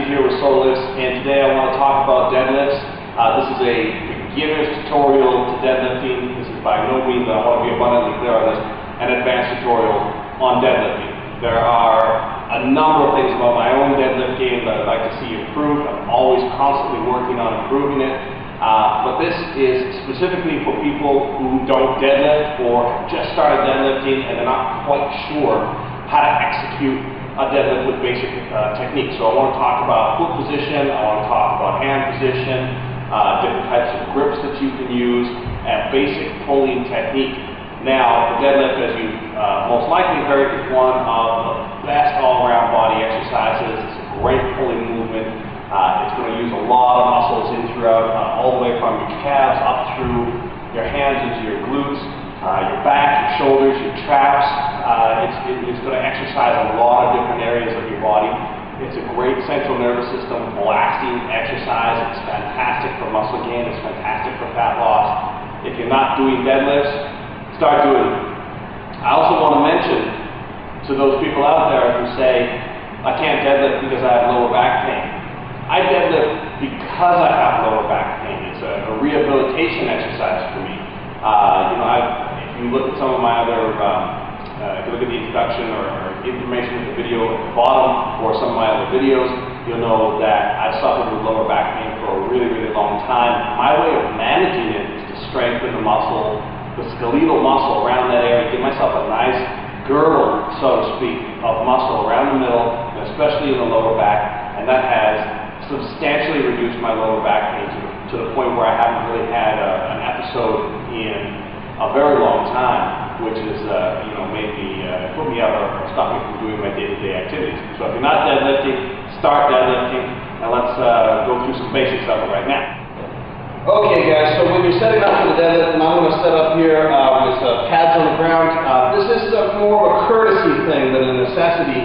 Steve here with Seoul, and today I want to talk about deadlifts. This is a beginner's tutorial to deadlifting. This is by no means, I want to be abundantly clear on this, an advanced tutorial on deadlifting. There are a number of things about my own deadlift game that I'd like to see improved. I'm always constantly working on improving it. But this is specifically for people who don't deadlift or just started deadlifting and they're not quite sure how to execute a deadlift with basic techniques. So I want to talk about foot position, I want to talk about hand position, different types of grips that you can use, and basic pulling technique. Now, the deadlift, as you most likely heard, is one of the best all-around body exercises. It's a great pulling movement. It's going to use a lot of muscles in throughout, all the way from your calves up through your hands into your glutes, your back, your shoulders, your traps. It's going to exercise a lot of different areas of your body. It's a great central nervous system blasting exercise. It's fantastic for muscle gain. It's fantastic for fat loss. If you're not doing deadlifts, start doing them. I also want to mention to those people out there who say, I can't deadlift because I have lower back pain. I deadlift because I have lower back pain. It's a rehabilitation exercise for me. If you look at some of my other, if you look at the introduction or information in the video at the bottom or some of my other videos, you'll know that I've suffered with lower back pain for a really, really long time. My way of managing it is to strengthen the muscle, the skeletal muscle around that area, give myself a nice girdle, so to speak, of muscle around the middle, and especially in the lower back, and that has substantially reduced my lower back pain to the point where I haven't really had an episode in a very long time, which has made me put me out or stop me from doing my day-to-day activities. So if you're not deadlifting, start deadlifting, and let's go through some basics of it right now. Okay guys, so when you're setting up for the deadlift, and I'm going to set up here with pads on the ground, this is more of a courtesy thing than a necessity.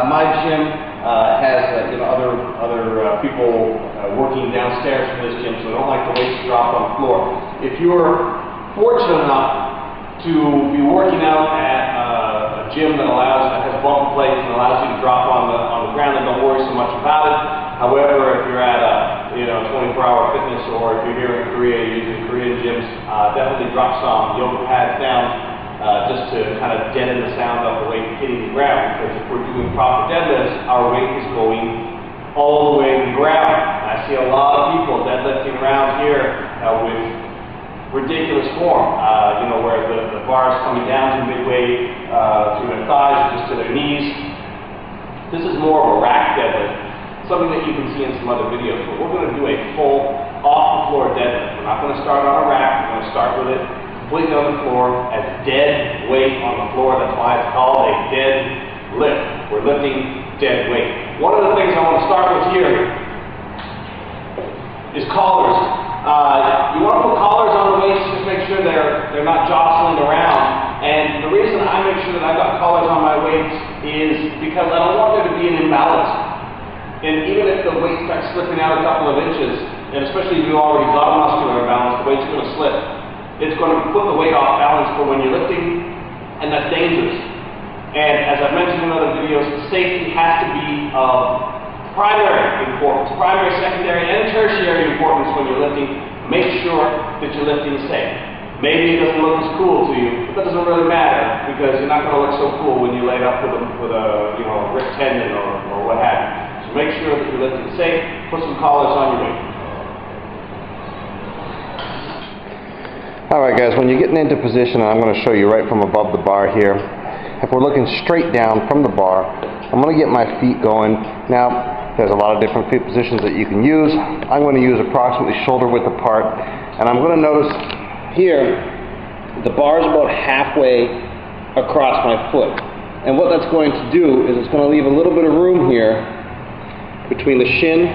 My gym has other people working downstairs from this gym, so I don't like the weights to drop on the floor. If you're fortunate enough to be working out at a gym that has bump plates and allows you to drop on the ground, then don't worry so much about it. However, if you're at a 24-hour fitness, or if you're here in Korea using Korean gyms, definitely drop some yoga pads down just to kind of deaden the sound of the weight hitting the ground, because if we're doing proper deadlifts, our weight is going all the way to the ground. I see a lot of people deadlifting around here with ridiculous form, where the bar is coming down to midway through their thighs, or just to their knees. This is more of a rack deadlift, something that you can see in some other videos, but we're going to do a full off-the-floor deadlift. We're not going to start on a rack, we're going to start with it completely on the floor as dead weight on the floor. That's why it's called a dead lift. We're lifting dead weight. One of the things I want to start with here is collars. You want to put collars on the weights, just make sure they're not jostling around. And the reason I make sure that I've got collars on my weights is because I don't want there to be an imbalance. And even if the weight starts slipping out a couple of inches, and especially if you've already got a muscular imbalance, the weight's going to slip. It's going to put the weight off balance for when you're lifting, and that's dangerous. And as I've mentioned in other videos, safety has to be of primary importance, primary, secondary, and tertiary importance when you're lifting. Make sure that you're lifting safe. Maybe it doesn't look as cool to you, but that doesn't really matter, because you're not going to look so cool when you laid up with a ripped tendon or what have you. So make sure that you're lifting safe. Put some collars on your weight. Alright guys, when you're getting into position, I'm going to show you right from above the bar here. If we're looking straight down from the bar, I'm going to get my feet going. Now, there's a lot of different feet positions that you can use. I'm going to use approximately shoulder width apart, and I'm going to notice here, the bar is about halfway across my foot. And what that's going to do is it's going to leave a little bit of room here between the shin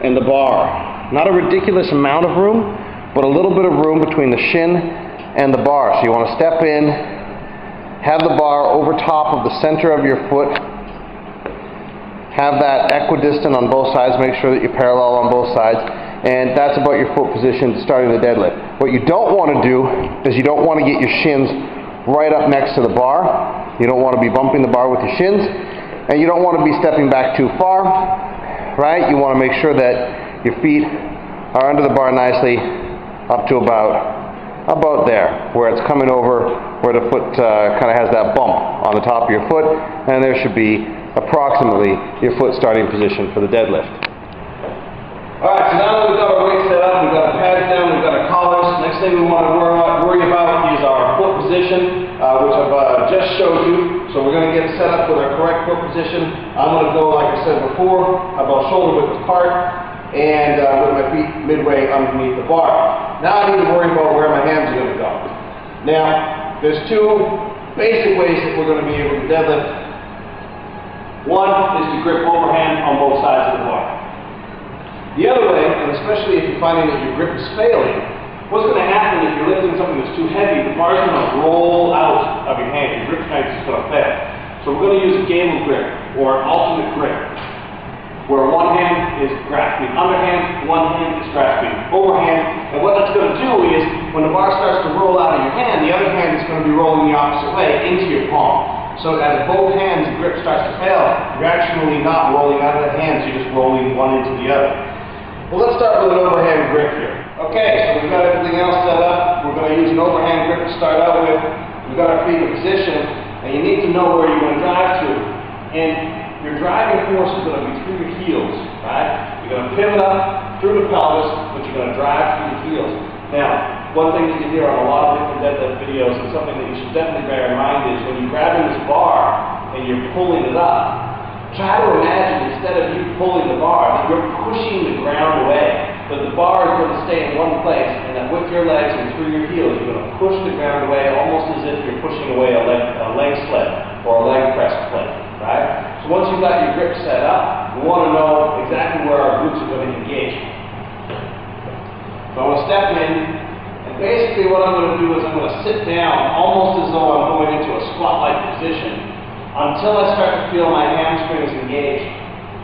and the bar. Not a ridiculous amount of room, but a little bit of room between the shin and the bar. So you want to step in, have the bar over top of the center of your foot, have that equidistant on both sides, make sure that you're parallel on both sides, and that's about your foot position starting the deadlift. What you don't want to do is you don't want to get your shins right up next to the bar. You don't want to be bumping the bar with your shins, and you don't want to be stepping back too far. right? You want to make sure that your feet are under the bar nicely up to about there, where it's coming over, where the foot kind of has that bump on the top of your foot, and there should be approximately your foot starting position for the deadlift. Alright, so now that we've got our weight set up, we've got our pads down, we've got our collars, next thing we want to worry about is our foot position, which I've just showed you. So we're going to get set up with our correct foot position. I'm going to go, like I said before, about shoulder width apart, and with my feet midway underneath the bar. Now I need to worry about where my hands are going to go. Now, there's two basic ways that we're going to be able to deadlift. One is to grip overhand on both sides of the bar. The other way, and especially if you're finding that your grip is failing, what's going to happen if you're lifting something that's too heavy, the bar is going to roll out of your hand. Your grip strength is going to fail. So we're going to use a gable grip, or an alternate grip, where one hand is grasping underhand, one hand is grasping overhand. And what that's going to do is, when the bar starts to roll out of your hand, the other hand is going to be rolling the opposite way into your palm. So as both hands, the grip starts to fail, you're actually not rolling out of the hands, you're just rolling one into the other. Well, let's start with an overhand grip here. Okay, so we've got everything else set up. We're going to use an overhand grip to start out with. We've got our feet in position, and you need to know where you're going to drive to. And your driving force is going to be through your heels, right? You're going to pivot up through the pelvis, but you're going to drive through your heels. Now, one thing that you hear on a lot of different deadlift videos, and something that you should definitely bear in mind, is when you're grabbing this bar and you're pulling it up, try to imagine, instead of you pulling the bar, that you're pushing the ground away. That the bar is going to stay in one place, and that with your legs and through your heels, you're going to push the ground away, almost as if you're pushing away a leg sled or a leg press plate, right? So once you've got your grip set up, we want to know exactly where our glutes are going to engage. So I'm going to step in, and basically what I'm going to do is I'm going to sit down almost as though I'm going into a squat-like position until I start to feel my hamstrings engaged.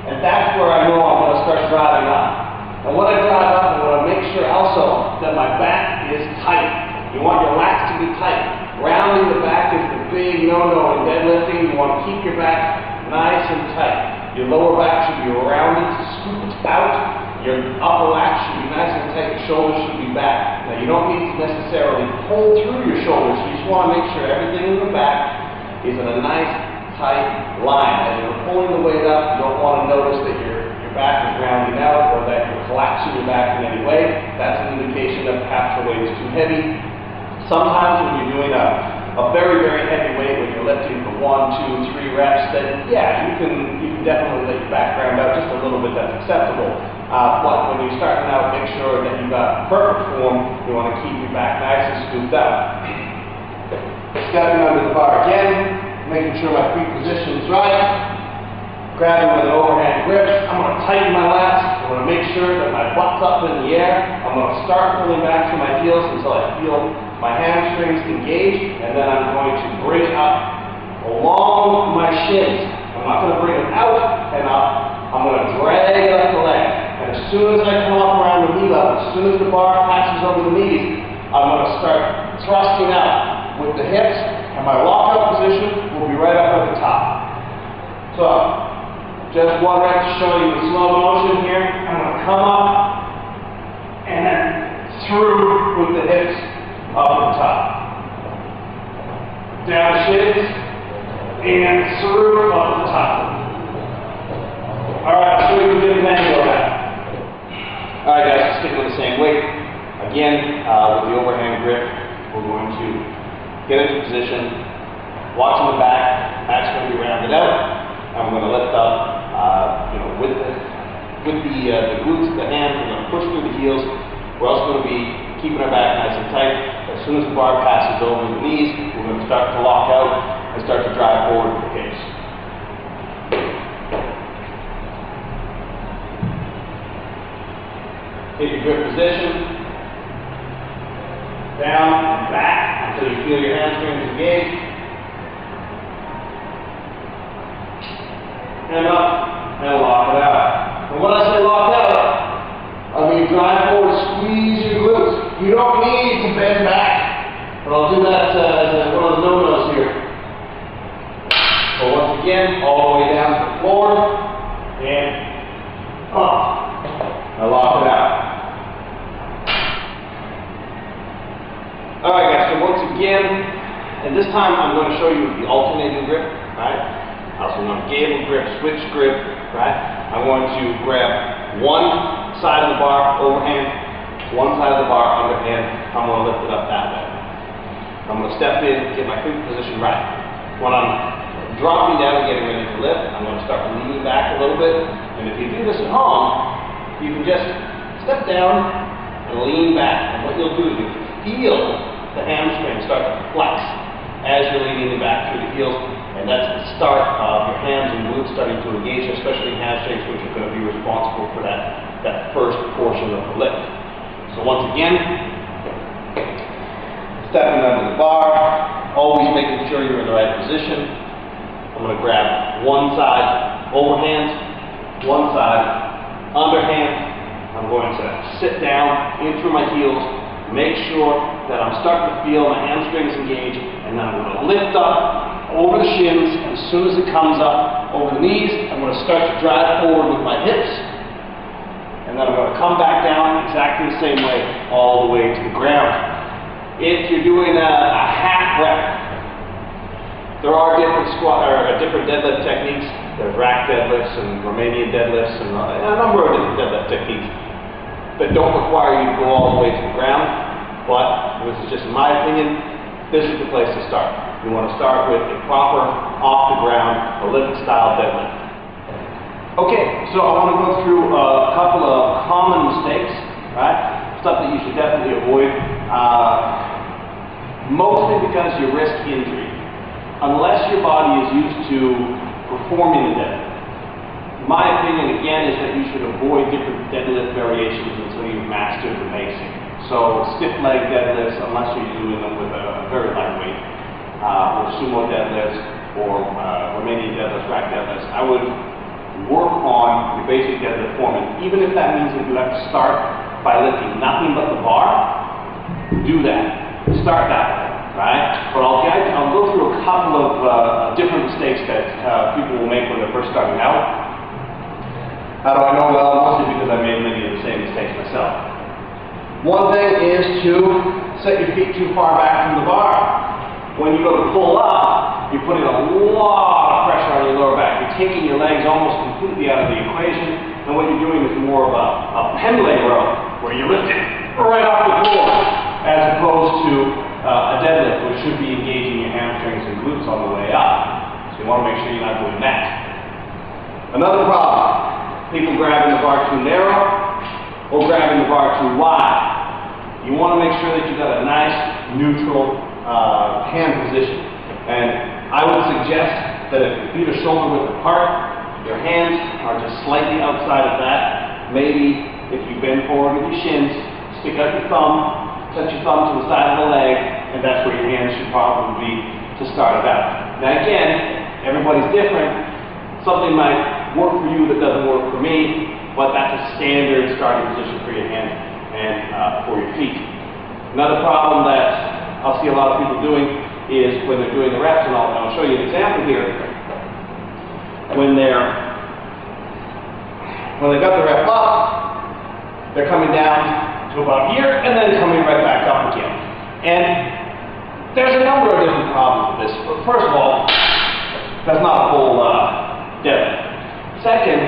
And that's where I know I'm going to start driving up. And when I drive up, I want to make sure also that my back is tight. You want your lats to be tight. Rounding the back is the big no-no in deadlifting. You want to keep your back nice and tight. Your lower back should be rounded, scooped out. Your upper lat should be nice and tight. Your shoulders should be back. Now, you don't need to necessarily pull through your shoulders. You just want to make sure everything in the back is in a nice, tight line. As you're pulling the weight up, you don't want to notice that your back is rounding out or that you're collapsing your back in any way. That's an indication that perhaps your weight is too heavy. Sometimes when you're doing a very, very heavy weight, when you're lifting for 1, 2, 3 reps, then yeah, you can definitely let your back round out just a little bit. That's acceptable. But when you're starting out, make sure that you've got perfect form. You want to keep your back nice and scooped out. Stepping under the bar again, making sure my feet position is right. Grabbing with an overhand grip. I'm going to tighten my lats. I'm going to make sure that my butt's up in the air. I'm going to start pulling back through my heels until I feel my hamstrings engaged, and then I'm going to bring it up along my shins. I'm not going to bring it out and up. I'm going to drag it up the leg. And as soon as I come up around the knee level, as soon as the bar passes over the knees, I'm going to start thrusting out with the hips, and my lockout position will be right up at the top. So, just one rep to show you the slow motion here. I'm going to come up and then through with the hips up at the top. Down the shins and through up the top. Alright, I'll show you a different angle of that. Alright guys, sticking with the same weight. Again, with the overhand grip, we're going to get into position, watching the back. Back's going to be rounded out. I'm going to lift up, with the glutes, the hands, we're going to push through the heels. We're also going to be keeping our back nice and tight. As soon as the bar passes over the knees, we're going to start to lock out and start to drive forward with the hips. Take your grip position. Down and back until you feel your hamstrings engaged. And up, and lock it out. And when I say lock out, I mean drive forward, squeeze your glutes. You don't need to bend back. But I'll do that as one of the no-nos here. So once again, all the way down to the floor, and I lock it out. Alright guys, so once again, and this time I'm going to show you the alternating grip, right? Also known gable grip, switch grip, right? I'm going to grab one side of the bar overhand, one side of the bar underhand. I'm going to lift it up that way. I'm going to step in, get my feet position right. When I'm dropping down and getting ready to lift, I'm going to start leaning back a little bit. And if you do this at home, you can just step down and lean back. And what you'll do is you feel the hamstring start to flex as you're leaning back through the heels, and that's the start of your hams and glutes starting to engage, especially hamstrings, which are going to be responsible for that first portion of the lift. So once again, stepping under the bar, always making sure you're in the right position. I'm going to grab one side overhand, one side underhand. I'm going to sit down in through my heels, make sure that I'm starting to feel my hamstrings engage, and then I'm going to lift up over the shins. As soon as it comes up over the knees, I'm going to start to drive forward with my hips, and then I'm going to come back down exactly the same way all the way to the ground. If you're doing a half rep, there are different deadlift techniques. There's rack deadlifts and Romanian deadlifts and a number of different deadlift techniques that don't require you to go all the way to the ground, but this is just my opinion, this is the place to start. You want to start with a proper, off the ground, Olympic style deadlift. Okay, so I want to go through a couple of common mistakes, right? Stuff that you should definitely avoid, mostly because you risk injury. Unless your body is used to performing the deadlift. My opinion, again, is that you should avoid different deadlift variations until you've mastered the basic. So stiff leg deadlifts, unless you're doing them with a very lightweight, or sumo deadlifts, or Romanian deadlifts, rack deadlifts, I would work on your basic deadlift form. And even if that means that you have to start by lifting nothing but the bar, do that. Start that way, right? But I'll go through a couple of different mistakes that people will make when they're first starting out. How do I know? Well, mostly because I made many of the same mistakes myself. One thing is to set your feet too far back from the bar. When you go to pull up, you're putting a lot of pressure on your lower back. You're taking your legs almost completely out of the equation, and what you're doing is more of a pendulum row, where you're lifting right off the floor, as opposed to a deadlift, which should be engaging your hamstrings and glutes on the way up. So you want to make sure you're not doing that. Another problem. People grabbing the bar too narrow or grabbing the bar too wide. You want to make sure that you've got a nice, neutral hand position. And I would suggest that if your feet are shoulder width apart, your hands are just slightly outside of that. Maybe if you bend forward with your shins, stick out your thumb, touch your thumb to the side of the leg, and that's where your hands should probably be to start it out. Now again, everybody's different. Something might work for you that doesn't work for me, but that's a standard starting position for your hands and for your feet. Another problem that I'll see a lot of people doing is when they're doing the reps, and I'll show you an example here. When they've got the rep up, they're coming down to about here and then coming right back up again. And there's a number of different problems with this. First of all, that's not a full deadlift. Second,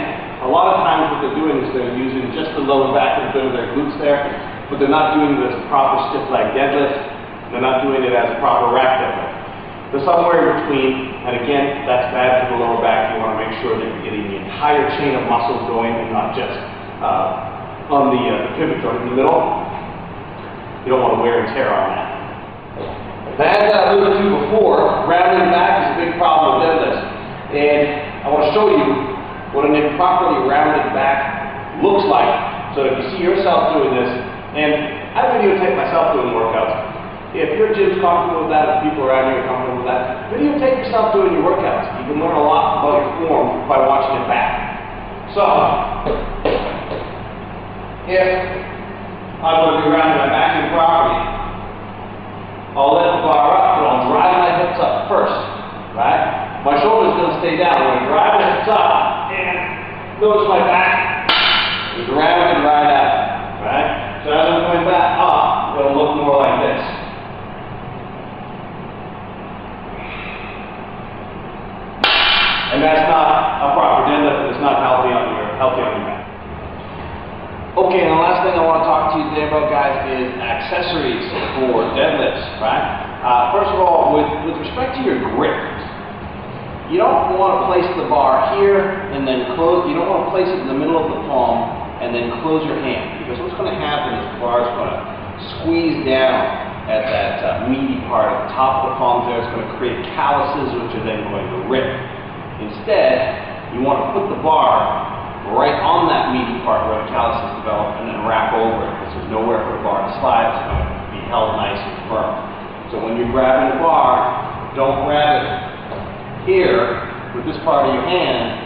a lot of times what they're doing is they're using just the lower back and a bit of their glutes there, but they're not doing this proper stiff leg deadlift. They're not doing it as a proper rack deadlift. They're somewhere in between, and again, that's bad for the lower back. You want to make sure that you're getting the entire chain of muscles going and not just on the pivot joint in the middle. You don't want to wear and tear on that. As I alluded to before, rounding back is a big problem with deadlifts. And I want to show you what an improperly rounded back looks like, so that if you see yourself doing this, and I videotape myself doing workouts. If your gym's comfortable with that, if people around you are comfortable with that, videotape yourself doing your workouts. You can learn a lot about your form by watching it back. So, if I'm going to be rounding my back improperly, I'll let the bar up, but I'll drive my hips up first, right? My shoulder's going to stay down. I'm going to drive my hips up, and notice my back healthy on your back. Okay, and the last thing I want to talk to you today about, guys, is accessories for deadlifts, right? First of all, with respect to your grip, you don't want to place the bar here and then close. You don't want to place it in the middle of the palm and then close your hand, because what's going to happen is the bar is going to squeeze down at that meaty part at the top of the palm there. It's going to create calluses, which are then going to rip. Instead, you want to put the bar right on that meaty part where the calluses develop and then wrap over it, because there's nowhere for the bar to slide. It's going to be held nice and firm. So when you're grabbing the bar, don't grab it here with this part of your hand.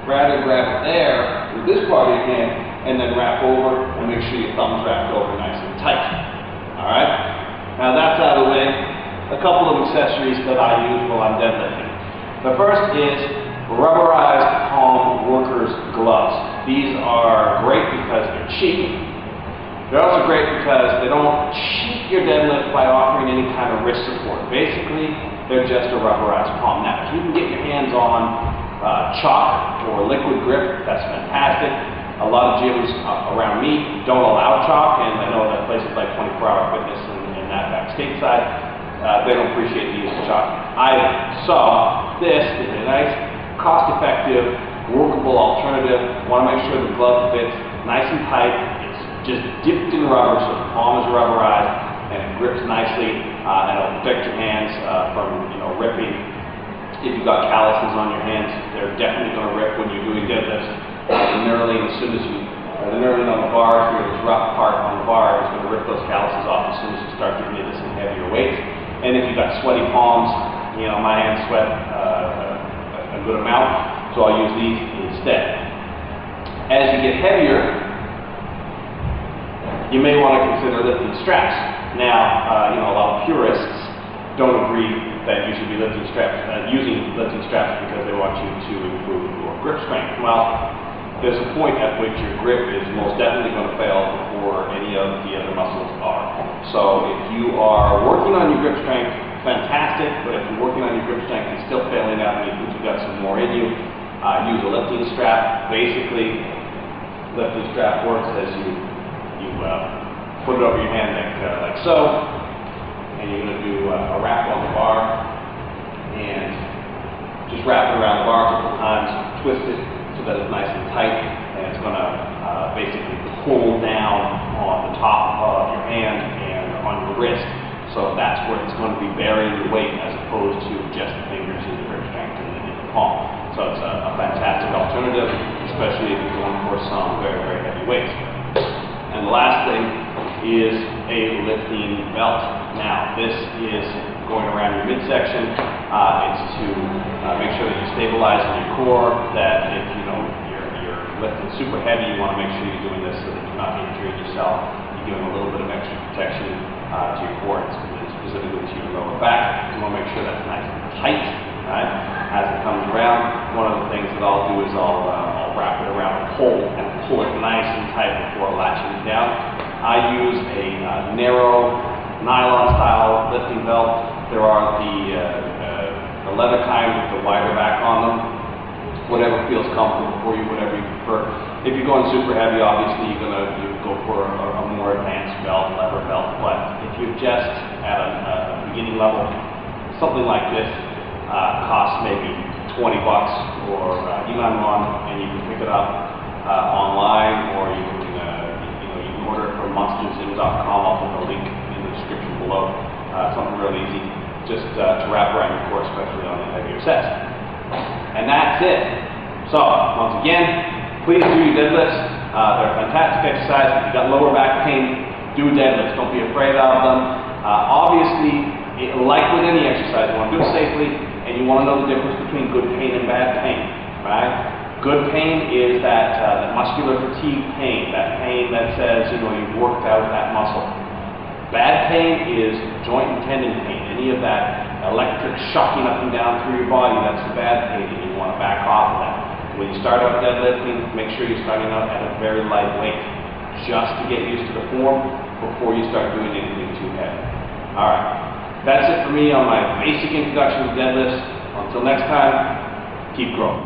Rather grab it there with this part of your hand and then wrap over, and make sure your thumb's wrapped over nice and tight. Alright? Now that's out of the way. A couple of accessories that I use while I'm deadlifting. The first is rubberized palm workers gloves. These are great because they're cheap. They're also great because they don't cheat your deadlift by offering any kind of wrist support. Basically, they're just a rubberized palm. Now, if you can get your hands on chalk or liquid grip, that's fantastic. A lot of gyms around me don't allow chalk, and I know that places like 24-Hour Fitness and that back stateside, they don't appreciate the use of chalk either. So, this is a nice, cost-effective, workable alternative. You want to make sure the glove fits nice and tight. It's just dipped in rubber, so the palm is rubberized, and it grips nicely, and it'll protect your hands from ripping. If you've got calluses on your hands, they're definitely going to rip when you're doing deadlifts. The knurling, as soon as the knurling on the bar here, this rough part on the bar is going to rip those calluses off as soon as you start getting into some heavier weights. And if you've got sweaty palms, my hands sweat a good amount, so I'll use these instead. As you get heavier, you may want to consider lifting straps. Now, a lot of purists don't agree that you should be using lifting straps because they want you to improve your grip strength. Well, there's a point at which your grip is most definitely going to fail before any of the other muscles are. So if you are working on your grip strength, fantastic, but if you're working on your grip strength and still failing out and you think you've got some more in you, use a lifting strap. Basically, lifting strap works as you put it over your hand like so, and you're going to do a wrap on the bar, and just wrap it around the bar a couple times, twist it so that it's nice and tight, and it's going to basically pull down on the top of your hand and on your wrist. So that's where it's going to be bearing the weight as opposed to just the fingers and the grip strength in the palm. So it's a fantastic alternative, especially if you're going for some very, very heavy weights. And the last thing is a lifting belt. Now, this is going around your midsection. It's to make sure that you're stabilizing your core, that if you're lifting super heavy, you want to make sure you're doing this so that you're not injuring yourself. You're giving a little bit of extra protection to your core, specifically to your lower back. You want to make sure that's nice and tight, right? As it comes around, one of the things that I'll do is I'll wrap it around a pole and pull it nice and tight before latching it down. I use a narrow nylon-style lifting belt. There are the leather kind with the wider back on them. Whatever feels comfortable for you, whatever you prefer. If you're going super heavy, obviously you go for a more advanced belt, leather belt. But if you're just at a beginning level, something like this costs maybe $20 or Elon one, and you can pick it up online, or you can order it from monsterzim.com. I'll put the link in the description below. Something really easy, just to wrap around your core, especially on the heavier sets. And that's it. So, once again, please do your deadlifts. They're a fantastic exercise. If you've got lower back pain, do deadlifts. Don't be afraid of them. Obviously, like with any exercise, you want to do it safely, and you want to know the difference between good pain and bad pain, right? Good pain is that muscular fatigue pain, that pain that says, you've worked out that muscle. Bad pain is joint and tendon pain. Any of that electric shocking up and down through your body, that's the bad pain, and you want to back off of that. When you start out deadlifting, make sure you're starting out at a very light weight, just to get used to the form before you start doing anything too heavy. Alright, that's it for me on my basic introduction to deadlifts. Until next time, keep growing.